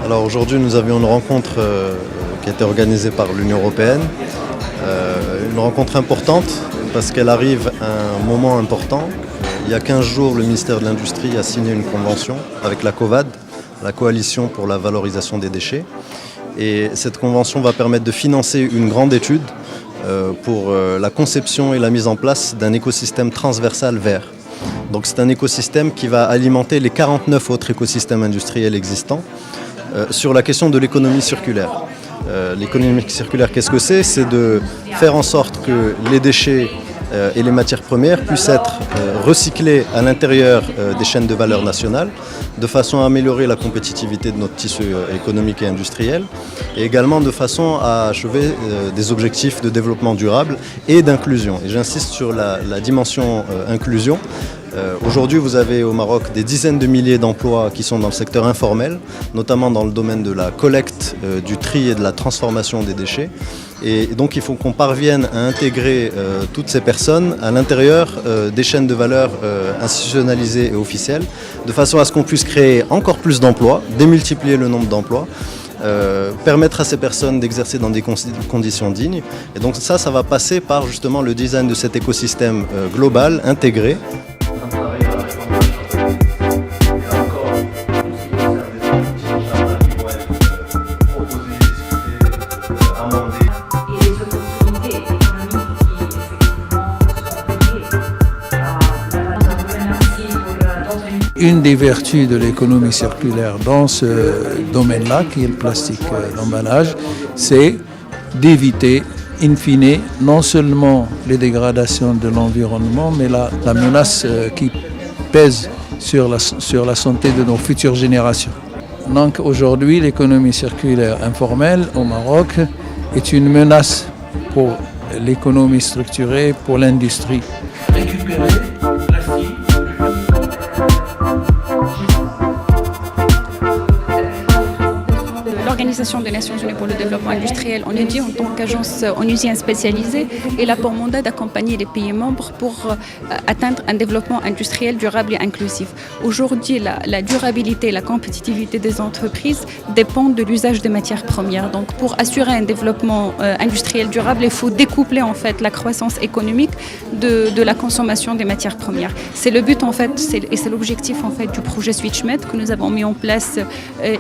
Alors aujourd'hui, nous avions une rencontre qui a été organisée par l'Union européenne. Une rencontre importante parce qu'elle arrive à un moment important. Il y a 15 jours, le ministère de l'Industrie a signé une convention avec la COVAD, la Coalition pour la valorisation des déchets. Et cette convention va permettre de financer une grande étude pour la conception et la mise en place d'un écosystème transversal vert. Donc c'est un écosystème qui va alimenter les 49 autres écosystèmes industriels existants sur la question de l'économie circulaire. L'économie circulaire, qu'est-ce que c'est? C'est de faire en sorte que les déchets et les matières premières puissent être recyclés à l'intérieur des chaînes de valeur nationales de façon à améliorer la compétitivité de notre tissu économique et industriel et également de façon à achever des objectifs de développement durable et d'inclusion. Et j'insiste sur la dimension inclusion. Aujourd'hui, vous avez au Maroc des dizaines de milliers d'emplois qui sont dans le secteur informel, notamment dans le domaine de la collecte, du tri et de la transformation des déchets. Et donc il faut qu'on parvienne à intégrer toutes ces personnes à l'intérieur des chaînes de valeur institutionnalisées et officielles, de façon à ce qu'on puisse créer encore plus d'emplois, démultiplier le nombre d'emplois, permettre à ces personnes d'exercer dans des conditions dignes. Et donc ça va passer par justement le design de cet écosystème global, intégré. Une des vertus de l'économie circulaire dans ce domaine-là, qui est le plastique d'emballage, c'est d'éviter, in fine, non seulement les dégradations de l'environnement, mais la menace qui pèse sur la santé de nos futures générations. Donc aujourd'hui, l'économie circulaire informelle au Maroc est une menace pour l'économie structurée, pour l'industrie. Récupérer plastique. L'Organisation des Nations Unies pour le développement industriel, on est dit en tant qu'agence onusienne spécialisée, elle a pour mandat d'accompagner les pays membres pour atteindre un développement industriel durable et inclusif. Aujourd'hui, la durabilité et la compétitivité des entreprises dépendent de l'usage des matières premières. Donc, pour assurer un développement industriel durable, il faut découpler en fait la croissance économique de la consommation des matières premières. C'est le but en fait, et c'est l'objectif en fait du projet SwitchMed que nous avons mis en place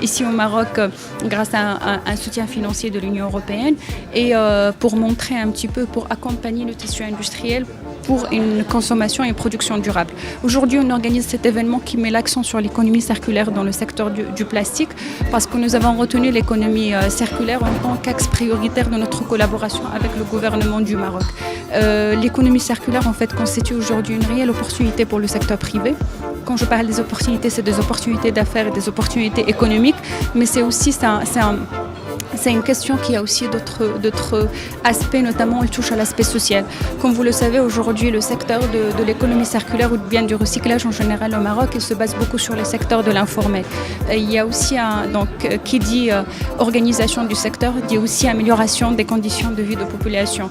ici au Maroc grâce à un soutien financier de l'Union européenne et pour montrer un petit peu, pour accompagner le tissu industriel pour une consommation et une production durable. Aujourd'hui, on organise cet événement qui met l'accent sur l'économie circulaire dans le secteur du plastique parce que nous avons retenu l'économie circulaire en tant qu'axe prioritaire de notre collaboration avec le gouvernement du Maroc. L'économie circulaire en fait constitue aujourd'hui une réelle opportunité pour le secteur privé. Quand je parle des opportunités, c'est des opportunités d'affaires et des opportunités économiques, mais c'est aussi c'est une question qui a aussi d'autres aspects, notamment elle touche à l'aspect social. Comme vous le savez, aujourd'hui, le secteur de l'économie circulaire ou bien du recyclage en général au Maroc, il se base beaucoup sur le secteur de l'informel. Il y a aussi, qui dit organisation du secteur, dit aussi amélioration des conditions de vie de population.